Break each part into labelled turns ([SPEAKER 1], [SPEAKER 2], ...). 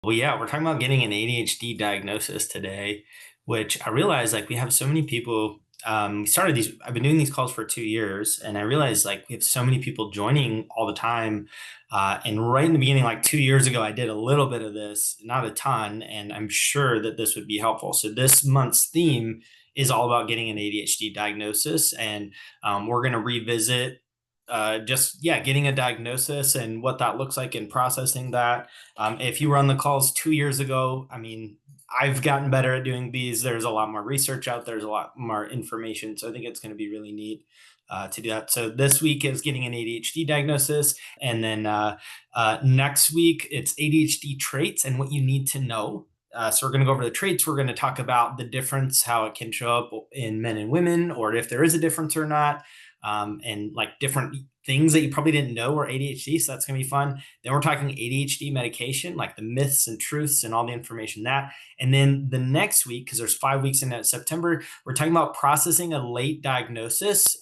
[SPEAKER 1] Well, yeah, we're talking about getting an ADHD diagnosis today, which I realize like we have so many people. We started these, I've been doing these calls for 2 years, and I realized like we have so many people joining all the time. And right in the beginning, like 2 years ago, I did a little bit of this, not a ton, and I'm sure that this would be helpful. So this month's theme is all about getting an ADHD diagnosis, and we're going to revisit just yeah, getting a diagnosis and what that looks like and processing that. If you were on the calls 2 years ago, I mean, I've gotten better at doing these. There's a lot more research out there. There's a lot more information. So I think it's going to be really neat to do that. So this week is getting an ADHD diagnosis. And then next week, it's ADHD traits and what you need to know. So we're going to go over the traits. We're going to talk about the difference, how it can show up in men and women, or if there is a difference or not, and like different things that you probably didn't know were ADHD. So that's going to be fun. Then we're talking ADHD medication, like the myths and truths and all the information that. And then the next week, because there's 5 weeks in September, we're talking about processing a late diagnosis.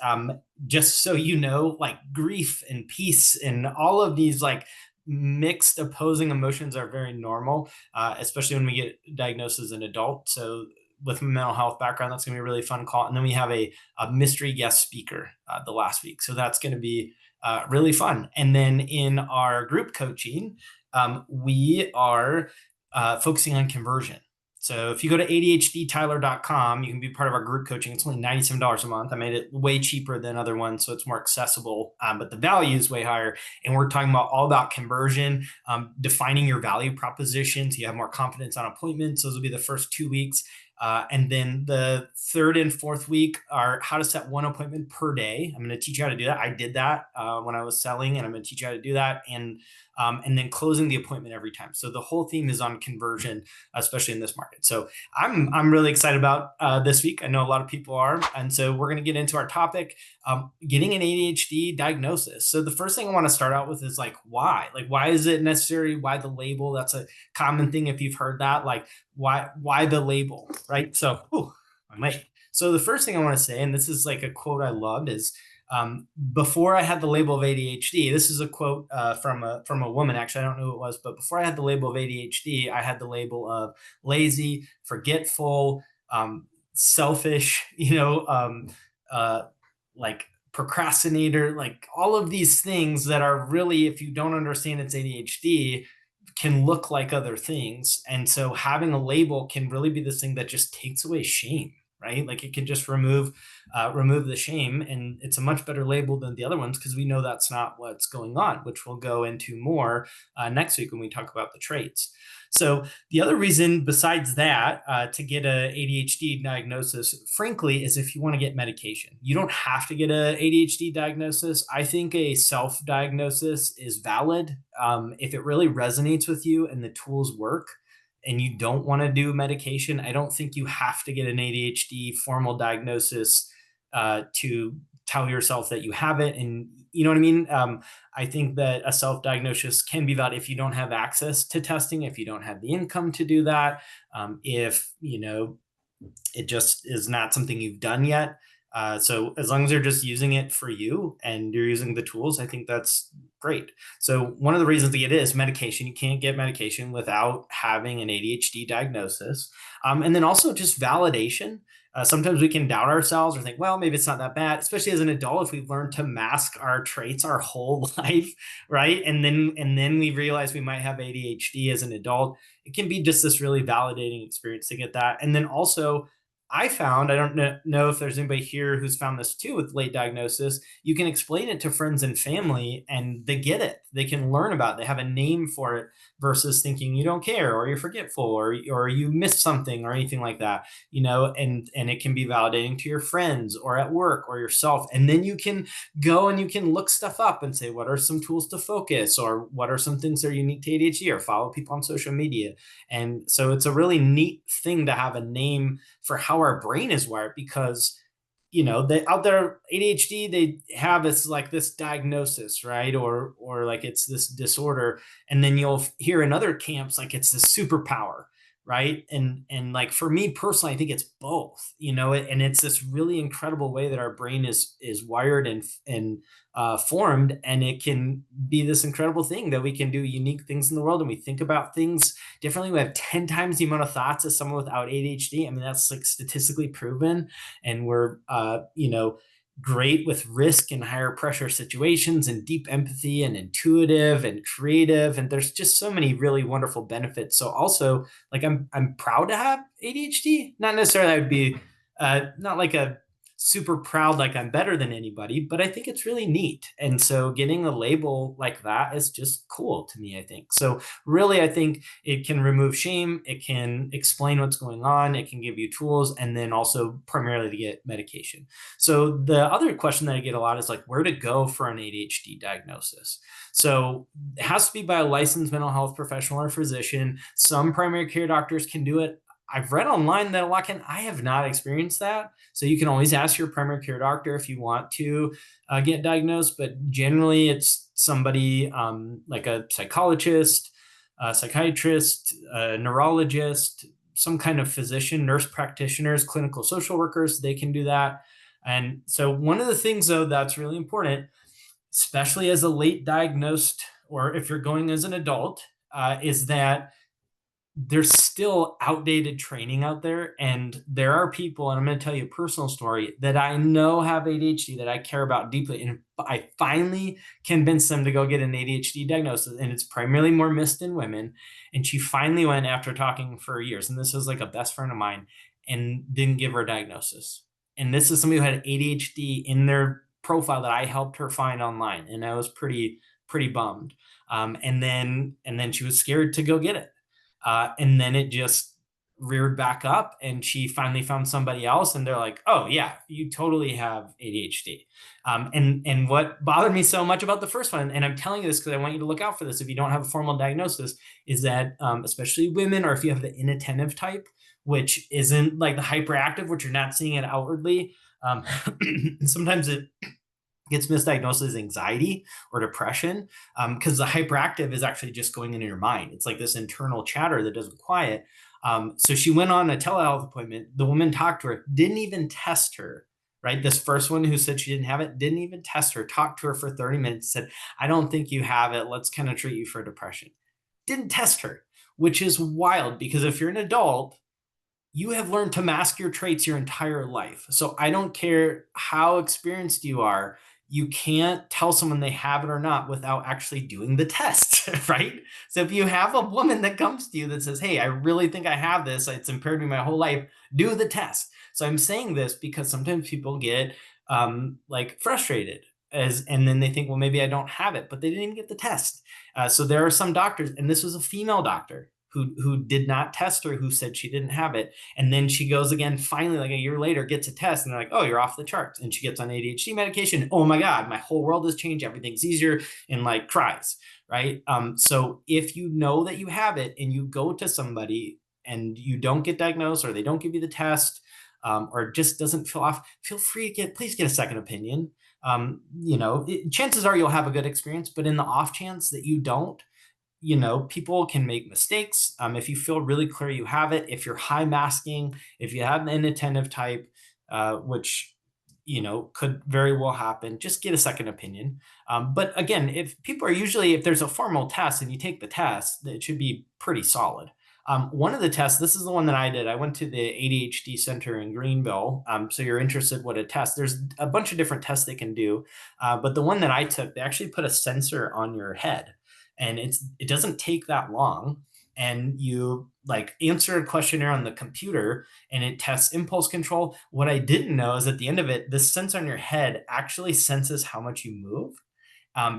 [SPEAKER 1] Just so you know, like grief and peace and all of these like mixed opposing emotions are very normal, especially when we get diagnosed as an adult. So with a mental health background, that's going to be a really fun call. And then we have a mystery guest speaker the last week. So that's going to be really fun. And then in our group coaching, we are focusing on conversion. So if you go to ADHDtyler.com, you can be part of our group coaching. It's only $97 a month. I made it way cheaper than other ones, so it's more accessible, but the value is way higher. And we're talking about all about conversion, defining your value proposition so you have more confidence on appointments. Those will be the first 2 weeks. And then the third and fourth week are how to set one appointment per day. I'm going to teach you how to do that. I did that when I was selling, and I'm going to teach you how to do that. And then closing the appointment every time. So the whole theme is on conversion, especially in this market. So I'm really excited about this week. I know a lot of people are, and so we're going to get into our topic, getting an ADHD diagnosis. So the first thing I want to start out with is like why? Like why is it necessary? Why the label? That's a common thing if you've heard that. Like why the label, right? So I might. So the first thing I want to say, and this is like a quote I loved, is before I had the label of ADHD, this is a quote from a woman. Actually, I don't know who it was, but before I had the label of ADHD, I had the label of lazy, forgetful, selfish. Uh, like procrastinator, like all of these things that are really, if you don't understand it's ADHD, can look like other things. And so having a label can really be this thing that just takes away shame, right? Like it can just remove the shame, and it's a much better label than the other ones because we know that's not what's going on, which we'll go into more next week when we talk about the traits. So the other reason besides that to get a ADHD diagnosis, frankly, is if you want to get medication. You don't have to get a ADHD diagnosis. I think a self-diagnosis is valid if it really resonates with you and the tools work and you don't want to do medication. I don't think you have to get an ADHD formal diagnosis to tell yourself that you have it. And you know what I mean? I think that a self-diagnosis can be valid if you don't have access to testing, if you don't have the income to do that, if, it just is not something you've done yet. So as long as you're just using it for you and you're using the tools, I think that's great. So one of the reasons to get it is medication. You can't get medication without having an ADHD diagnosis. And then also just validation. Sometimes we can doubt ourselves or think, well, maybe it's not that bad, especially as an adult, if we've learned to mask our traits our whole life, right? And then we realize we might have ADHD as an adult. It can be just this really validating experience to get that. And then also I found, I don't know if there's anybody here who's found this too with late diagnosis, you can explain it to friends and family and they get it. They can learn about it. They have a name for it versus thinking you don't care or you're forgetful or you missed something or anything like that, and it can be validating to your friends or at work or yourself. And then you can go and you can look stuff up and say, what are some tools to focus or what are some things that are unique to ADHD or follow people on social media. And so it's a really neat thing to have a name for how our brain is wired because they out there ADHD they have this diagnosis, right? Or like it's this disorder, and then you'll hear in other camps like it's this superpower, right? And like for me personally, I think it's both, and it's this really incredible way that our brain is wired and formed, and it can be this incredible thing that we can do unique things in the world, and we think about things differently. We have 10 times the amount of thoughts as someone without ADHD. I mean, that's like statistically proven, and we're great with risk and higher pressure situations, and deep empathy and intuitive and creative, and there's just so many really wonderful benefits. So also, like, I'm proud to have ADHD. Not necessarily I would be not like a super proud like I'm better than anybody, but I think it's really neat. And so getting a label like that is just cool to me, I think. So really, I think it can remove shame, it can explain what's going on, it can give you tools, and then also primarily to get medication. So the other question that I get a lot is like where to go for an ADHD diagnosis. So it has to be by a licensed mental health professional or physician. Some primary care doctors can do it. I've read online that a lot can. I have not experienced that. So you can always ask your primary care doctor if you want to get diagnosed, but generally it's somebody like a psychologist, a psychiatrist, a neurologist, some kind of physician, nurse practitioners, clinical social workers. They can do that. And so one of the things though that's really important, especially as a late diagnosed or if you're going as an adult, is that there's still outdated training out there. And there are people, and I'm going to tell you a personal story that I know have ADHD that I care about deeply. And I finally convinced them to go get an ADHD diagnosis. And it's primarily more missed in women. And she finally went after talking for years. And this was like a best friend of mine and didn't give her a diagnosis. And this is somebody who had ADHD in their profile that I helped her find online. And I was pretty bummed. And then she was scared to go get it, and then it just reared back up, and she finally found somebody else, and they're like, oh yeah, you totally have ADHD. And what bothered me so much about the first one, and I'm telling you this because I want you to look out for this if you don't have a formal diagnosis, is that especially women, or if you have the inattentive type, which isn't like the hyperactive, which you're not seeing it outwardly, sometimes it gets misdiagnosed as anxiety or depression, because the hyperactive is actually just going into your mind. It's like this internal chatter that doesn't quiet. So she went on a telehealth appointment. The woman talked to her, didn't even test her. Right, this first one who said she didn't have it didn't even test her. Talked to her for 30 minutes. Said, "I don't think you have it. Let's kind of treat you for depression." Didn't test her, which is wild because if you're an adult, you have learned to mask your traits your entire life. So I don't care how experienced you are, you can't tell someone they have it or not without actually doing the test, right? So if you have a woman that comes to you that says, hey, I really think I have this, it's impaired me my whole life, do the test. So I'm saying this because sometimes people get like frustrated and then they think, well, maybe I don't have it, but they didn't even get the test. So there are some doctors, and this was a female doctor who did not test her, who said she didn't have it. And then she goes again, finally, like a year later, gets a test, and they're like, oh, you're off the charts. And she gets on ADHD medication. Oh my God, my whole world has changed. Everything's easier, and like cries, right? So if you know that you have it and you go to somebody and you don't get diagnosed or they don't give you the test, or it just doesn't feel off, feel free to please get a second opinion. Chances are you'll have a good experience, but in the off chance that you don't, people can make mistakes. If you feel really clear you have it, if you're high masking, if you have an inattentive type, which could very well happen, just get a second opinion. But again, if there's a formal test and you take the test, it should be pretty solid. One of the tests, this is the one that I did. I went to the ADHD Center in Greenville. So you're interested what a test. There's a bunch of different tests they can do, but the one that I took, they actually put a sensor on your head, and it doesn't take that long. And you like answer a questionnaire on the computer, and it tests impulse control. What I didn't know is at the end of it, this sensor on your head actually senses how much you move,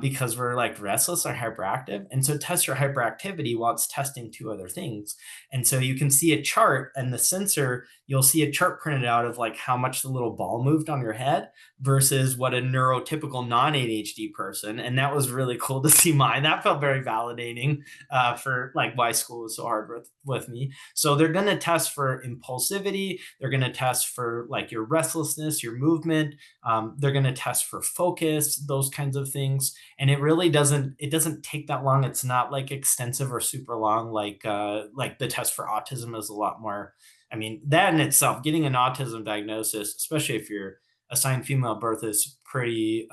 [SPEAKER 1] because we're like restless or hyperactive. And so it tests your hyperactivity while it's testing two other things. And so you can see a chart, and the sensor, you'll see a chart printed out of like how much the little ball moved on your head versus what a neurotypical non-ADHD person. And that was really cool to see mine. That felt very validating, for like why school was so hard with me. So they're going to test for impulsivity. They're going to test for like your restlessness, your movement. They're going to test for focus, those kinds of things. things. And it doesn't take that long. It's not like extensive or super long. Like the test for autism is a lot more. I mean, that in itself, getting an autism diagnosis, especially if you're assigned female at birth, is pretty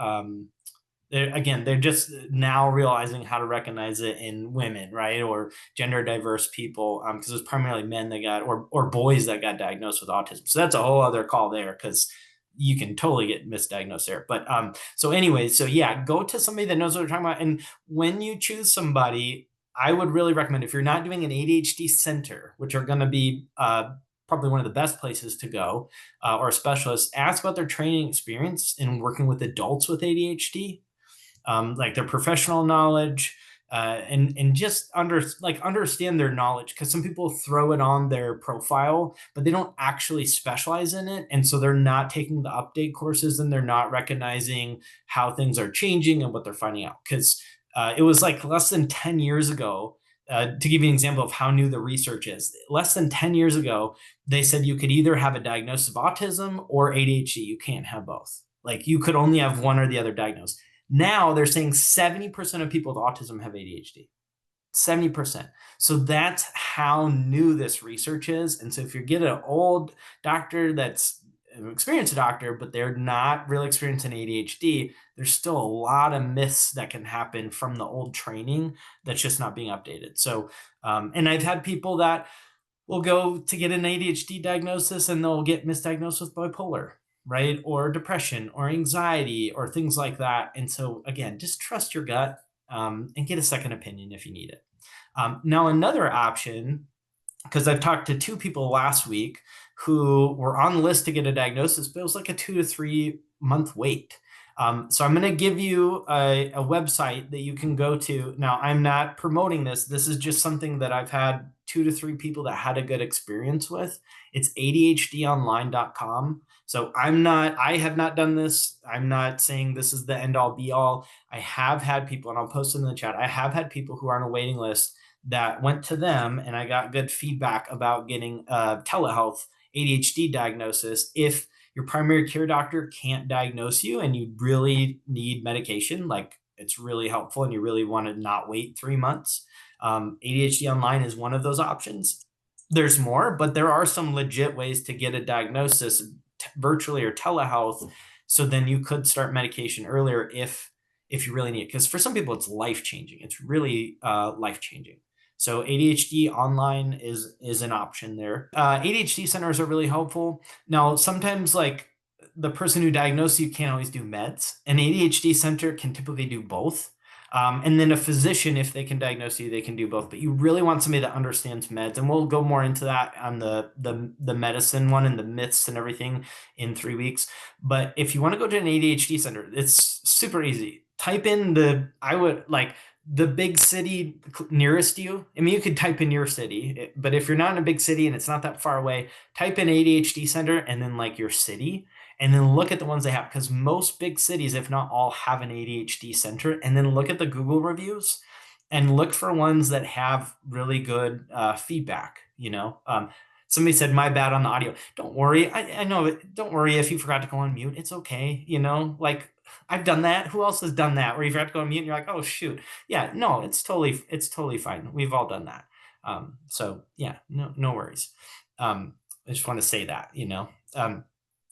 [SPEAKER 1] they're just now realizing how to recognize it in women, right, or gender diverse people, because it's primarily men that got, or boys that got diagnosed with autism. So that's a whole other call there, because you can totally get misdiagnosed there. But so anyway, so yeah, go to somebody that knows what they're talking about. And when you choose somebody, I would really recommend, if you're not doing an ADHD center, which are going to be probably one of the best places to go, or a specialist, ask about their training experience in working with adults with ADHD, like their professional knowledge, and just understand their knowledge, because some people throw it on their profile but they don't actually specialize in it, and so they're not taking the update courses and they're not recognizing how things are changing and what they're finding out, because it was like less than 10 years ago. To give you an example of how new the research is, less than 10 years ago, they said you could either have a diagnosis of autism or ADHD. You can't have both. Like, you could only have one or the other diagnosed. Now they're saying 70% of people with autism have ADHD. 70%. So that's how new this research is. And so if you get an old doctor that's an experienced doctor, but they're not really experienced in ADHD, there's still a lot of myths that can happen from the old training that's just not being updated. So, and I've had people that will go to get an ADHD diagnosis and they'll get misdiagnosed with bipolar, right? Or depression or anxiety or things like that. And so, again, just trust your gut, and get a second opinion if you need it. Now, another option, because I've talked to two people last week who were on the list to get a diagnosis, but it was like a 2 to 3 month wait. So I'm going to give you a website that you can go to. Now, I'm not promoting this. This is just something that I've had 2 to 3 people that had a good experience with. It's ADHDonline.com. So I have not done this. I'm not saying this is the end all be all. I have had people, and I'll post it in the chat. I have had people who are on a waiting list that went to them, and I got good feedback about getting a telehealth ADHD diagnosis. If your primary care doctor can't diagnose you and you really need medication, like it's really helpful and you really want to not wait 3 months, ADHD Online is one of those options. There's more, but there are some legit ways to get a diagnosis virtually or telehealth. So then you could start medication earlier if you really need it. Because for some people, it's life changing. It's really life changing. So ADHD Online is an option there. ADHD centers are really helpful. Now, sometimes like the person who diagnosed you can't always do meds. An ADHD center can typically do both. And then a physician, if they can diagnose you, they can do both. But you really want somebody that understands meds, and we'll go more into that on the medicine one and the myths and everything in 3 weeks. But if you want to go to an ADHD center, it's super easy. Type in the big city nearest you. I mean, you could type in your city, but if you're not in a big city and it's not that far away, type in ADHD center and then like your city, and then look at the ones they have, because most big cities, if not all, have an ADHD center. And then look at the Google reviews and look for ones that have really good feedback. Somebody said, "My bad on the audio." Don't worry. I know it. Don't worry if you forgot to go on mute. It's okay. Like I've done that. Who else has done that? Where you forgot to go on mute and you're like, "Oh shoot." Yeah, no, it's totally fine. We've all done that. So yeah, no worries. I just want to say that.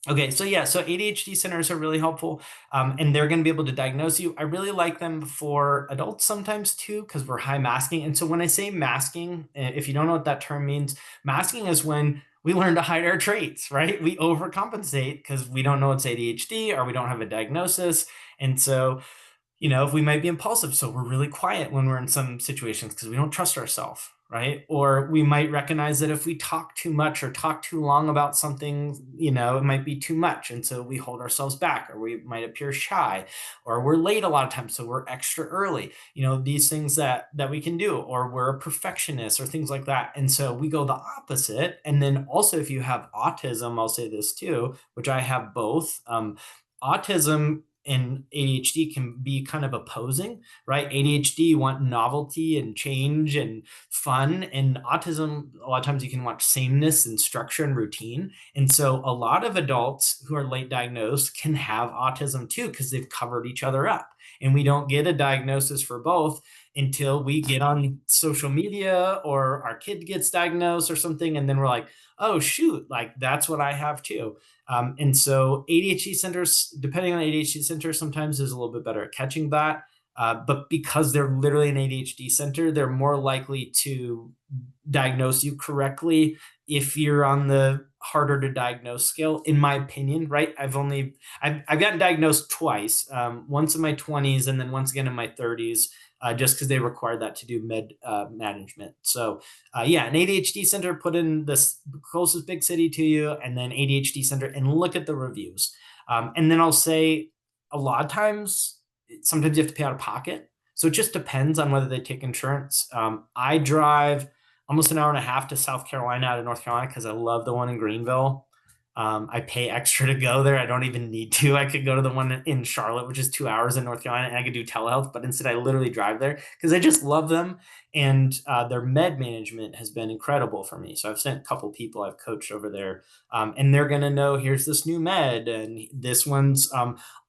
[SPEAKER 1] Okay, so yeah, so ADHD centers are really helpful, and they're going to be able to diagnose you. I really like them for adults sometimes too, because we're high masking. And so when I say masking, if you don't know what that term means, masking is when we learn to hide our traits, right? We overcompensate because we don't know it's ADHD or we don't have a diagnosis. And so if we might be impulsive, so we're really quiet when we're in some situations because we don't trust ourselves, right? Or we might recognize that if we talk too much or talk too long about something, it might be too much. And so we hold ourselves back, or we might appear shy, or we're late a lot of times, so we're extra early, these things that we can do, or we're a perfectionist or things like that. And so we go the opposite. And then also, if you have autism, I'll say this too, which I have both. Autism and ADHD can be kind of opposing, right? ADHD want novelty and change and fun, and autism, a lot of times you can want sameness and structure and routine. And so a lot of adults who are late diagnosed can have autism too, because they've covered each other up. and we don't get a diagnosis for both until we get on social media or our kid gets diagnosed or something, and then we're like, oh shoot, like that's what I have too. And so ADHD centers, depending on ADHD center, sometimes is a little bit better at catching that. But because they're literally an ADHD center, they're more likely to diagnose you correctly if you're on the harder to diagnose scale, in my opinion, right? I've gotten diagnosed twice, once in my 20s and then once again in my 30s, just because they required that to do med management. So yeah, an ADHD center, put in the closest big city to you, and then ADHD center, and look at the reviews. And then I'll say a lot of times, sometimes you have to pay out of pocket. So it just depends on whether they take insurance. I drive almost an hour and a half to South Carolina out of North Carolina because I love the one in Greenville. I pay extra to go there. I don't even need to. I could go to the one in Charlotte, which is 2 hours in North Carolina, and I could do telehealth. But instead, I literally drive there because I just love them, and their med management has been incredible for me. So I've sent a couple people I've coached over there, and they're gonna know here's this new med, and this one's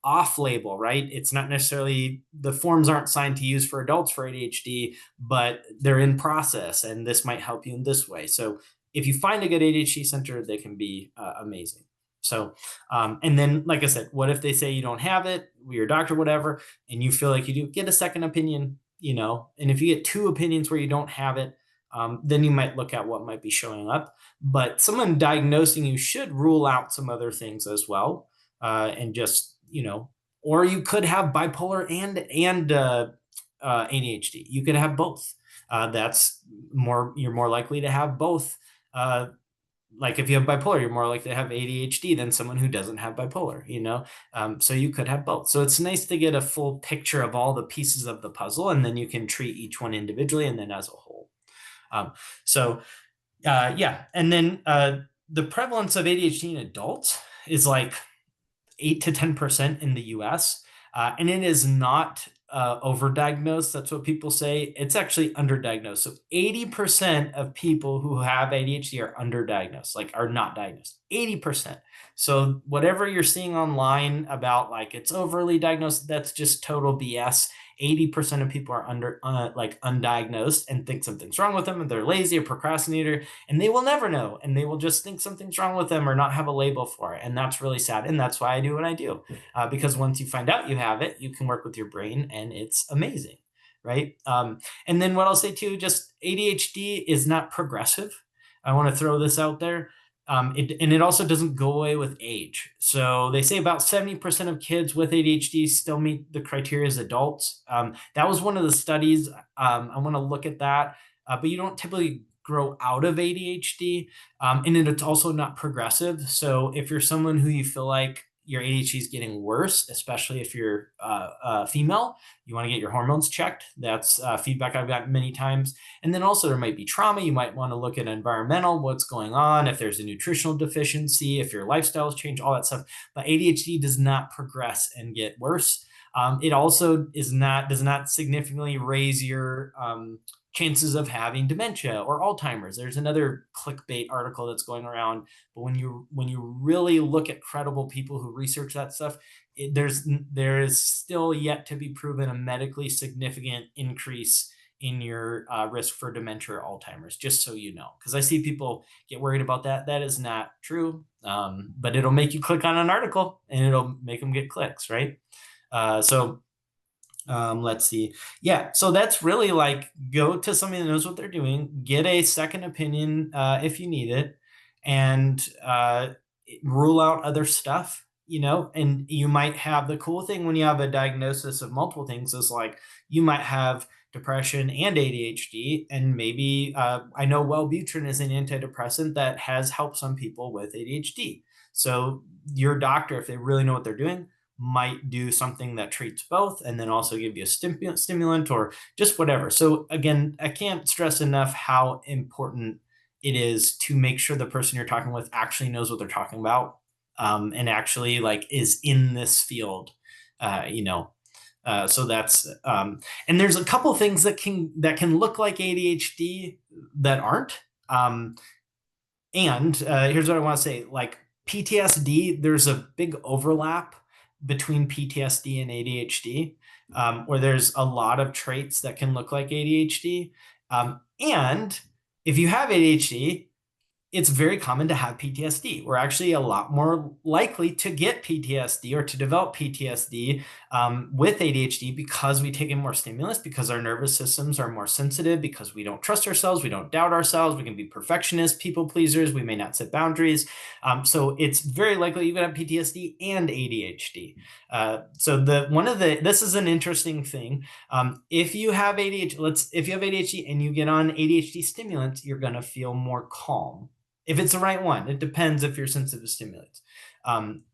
[SPEAKER 1] off label, right? It's not necessarily, the forms aren't signed to use for adults for ADHD, but they're in process, and this might help you in this way. So if you find a good ADHD center, they can be amazing. So, and then, like I said, what if they say you don't have it, your doctor, whatever, and you feel like you do, get a second opinion, and if you get two opinions where you don't have it, then you might look at what might be showing up. But someone diagnosing you should rule out some other things as well, and just, or you could have bipolar and ADHD. You could have both. That's more, you're more likely to have both. uh, like if you have bipolar, you're more likely to have ADHD than someone who doesn't have bipolar. So you could have both. So it's nice to get a full picture of all the pieces of the puzzle, and then you can treat each one individually and then as a whole. So yeah, and then the prevalence of ADHD in adults is like 8 to 10% in the US. And it is not overdiagnosed. That's what people say. It's actually underdiagnosed. So 80% of people who have ADHD are underdiagnosed, like are not diagnosed. 80%. So whatever you're seeing online about like it's overly diagnosed, that's just total BS. 80% of people are like undiagnosed and think something's wrong with them, and they're lazy or procrastinator, and they will never know, and they will just think something's wrong with them or not have a label for it. And that's really sad. And that's why I do what I do, because once you find out you have it, you can work with your brain, and it's amazing, right? And then what I'll say too, just ADHD is not progressive. I want to throw this out there. And it also doesn't go away with age. So they say about 70% of kids with ADHD still meet the criteria as adults. That was one of the studies. I want to look at that. But you don't typically grow out of ADHD. And then it's also not progressive. So if you're someone who you feel like your ADHD is getting worse, especially if you're female, you want to get your hormones checked. That's feedback I've gotten many times. And then also there might be trauma. You might want to look at environmental, what's going on, if there's a nutritional deficiency, if your lifestyles change, all that stuff. But ADHD does not progress and get worse. It also does not significantly raise your chances of having dementia or Alzheimer's. There's another clickbait article that's going around, but when you really look at credible people who research that stuff, there is still yet to be proven a medically significant increase in your risk for dementia or Alzheimer's, just so you know. Because I see people get worried about that. That is not true, but it'll make you click on an article and it'll make them get clicks, right? Let's see. Yeah, so that's really like, go to somebody that knows what they're doing, get a second opinion if you need it, and rule out other stuff. And you might have, the cool thing when you have a diagnosis of multiple things is like you might have depression and ADHD, and maybe I know Wellbutrin is an antidepressant that has helped some people with ADHD. So your doctor, if they really know what they're doing, might do something that treats both, and then also give you a stimulant or just whatever. So again, I can't stress enough how important it is to make sure the person you're talking with actually knows what they're talking about, and actually like is in this field. So that's and there's a couple things that can look like ADHD that aren't. And here's what I want to say: like PTSD, there's a big overlap between PTSD and ADHD. where there's a lot of traits that can look like ADHD. And if you have ADHD, it's very common to have PTSD. We're actually a lot more likely to get PTSD or to develop PTSD with ADHD because we take in more stimulus, because our nervous systems are more sensitive, because we don't trust ourselves, we don't doubt ourselves, we can be perfectionists, people pleasers, we may not set boundaries. So it's very likely you're going to have PTSD and ADHD. This is an interesting thing. If you have ADHD and you get on ADHD stimulants, you're going to feel more calm if it's the right one. It depends if you're sensitive to stimulants.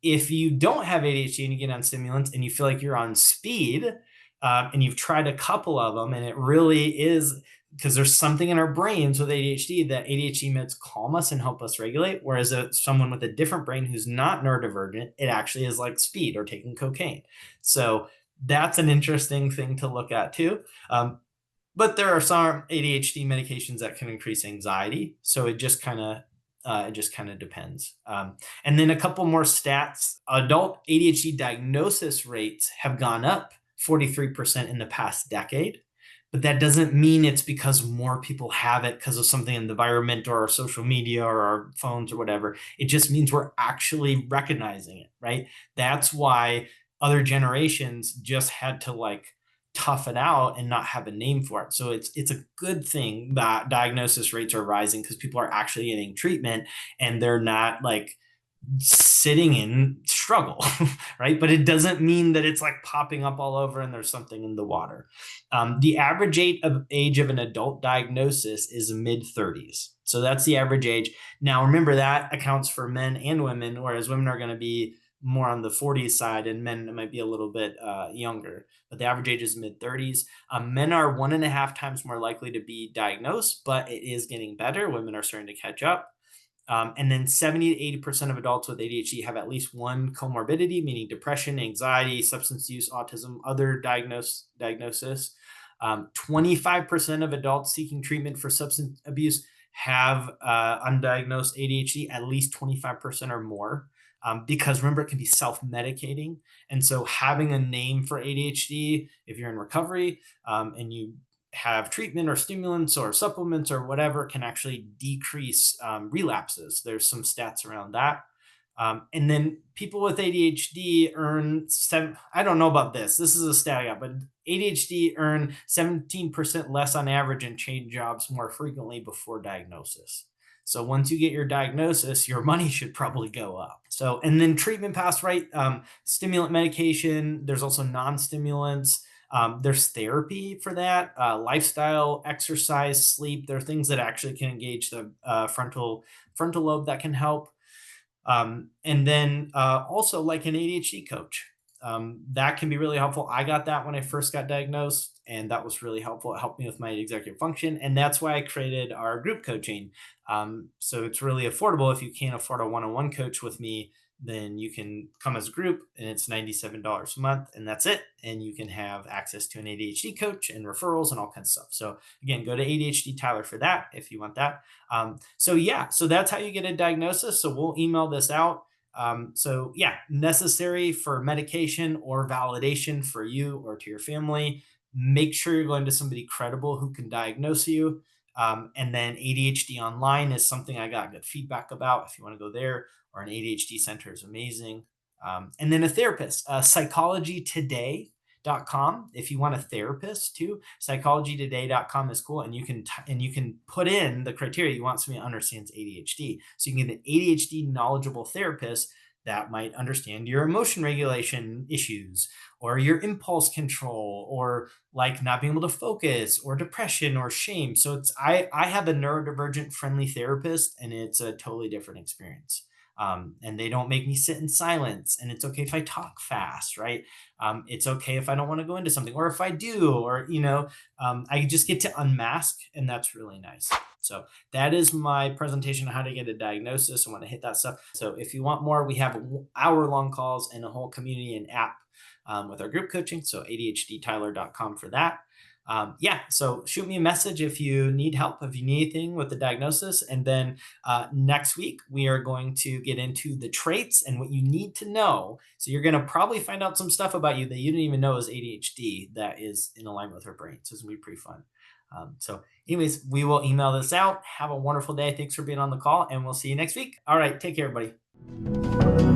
[SPEAKER 1] If you don't have ADHD and you get on stimulants and you feel like you're on speed, and you've tried a couple of them, and it really is because there's something in our brains with ADHD that ADHD meds calm us and help us regulate. Whereas someone with a different brain who's not neurodivergent, it actually is like speed or taking cocaine. So that's an interesting thing to look at too. But there are some ADHD medications that can increase anxiety. So it just kind of depends. And then a couple more stats. Adult ADHD diagnosis rates have gone up 43% in the past decade. But that doesn't mean it's because more people have it because of something in the environment or our social media or our phones or whatever. It just means we're actually recognizing it, right? That's why other generations just had to like tough it out and not have a name for it. So it's a good thing that diagnosis rates are rising because people are actually getting treatment and they're not like sitting in struggle, right? But it doesn't mean that it's like popping up all over and there's something in the water. The average age of an adult diagnosis is mid 30s. So that's the average age. Now, remember that accounts for men and women, whereas women are going to be more on the 40s side and men might be a little bit younger. But the average age is mid 30s. Men are 1.5 times more likely to be diagnosed, but it is getting better. Women are starting to catch up. And then 70 to 80% of adults with ADHD have at least one comorbidity, meaning depression, anxiety, substance use, autism, other diagnosis. 25% of adults seeking treatment for substance abuse have undiagnosed ADHD, at least 25% or more. Because remember, it can be self-medicating. And so having a name for ADHD, if you're in recovery and you have treatment or stimulants or supplements or whatever, can actually decrease relapses. There's some stats around that. And then people with ADHD I don't know about this. This is a stat I got, but ADHD earn 17% less on average and change jobs more frequently before diagnosis. So once you get your diagnosis, your money should probably go up. So, and then treatment paths, right? Stimulant medication, there's also non-stimulants. There's therapy for that, lifestyle, exercise, sleep. There are things that actually can engage the frontal lobe that can help. And then also like an ADHD coach. That can be really helpful. I got that when I first got diagnosed, and that was really helpful. It helped me with my executive function, and that's why I created our group coaching. So it's really affordable. If you can't afford a one-on-one coach with me, then you can come as a group, and it's $97 a month, and that's it. And you can have access to an ADHD coach and referrals and all kinds of stuff. So again, go to ADHD Tyler for that if you want that. So that's how you get a diagnosis. So we'll email this out. So yeah, necessary for medication or validation for you or to your family. Make sure you're going to somebody credible who can diagnose you. And then ADHD Online is something I got good feedback about. If you want to go there, or an ADHD center is amazing. And then a therapist, psychologytoday.com. If you want a therapist too, psychologytoday.com is cool. And you can put in the criteria. You want somebody who understands ADHD. So you can get an ADHD knowledgeable therapist that might understand your emotion regulation issues or your impulse control or like not being able to focus or depression or shame. So I have a neurodivergent friendly therapist, and it's a totally different experience. And they don't make me sit in silence, and it's okay if I talk fast, right? It's okay if I don't want to go into something, or if I do, or I just get to unmask, and that's really nice. So that is my presentation on how to get a diagnosis. I want to hit that stuff. So if you want more, we have hour-long calls and a whole community and app with our group coaching. So ADHDtyler.com for that. Yeah, so shoot me a message if you need help, if you need anything with the diagnosis. And then next week, we are going to get into the traits and what you need to know. So you're going to probably find out some stuff about you that you didn't even know is ADHD that is in alignment with her brain. So it's going to be pretty fun. Anyways, we will email this out. Have a wonderful day. Thanks for being on the call, and we'll see you next week. All right, take care, everybody.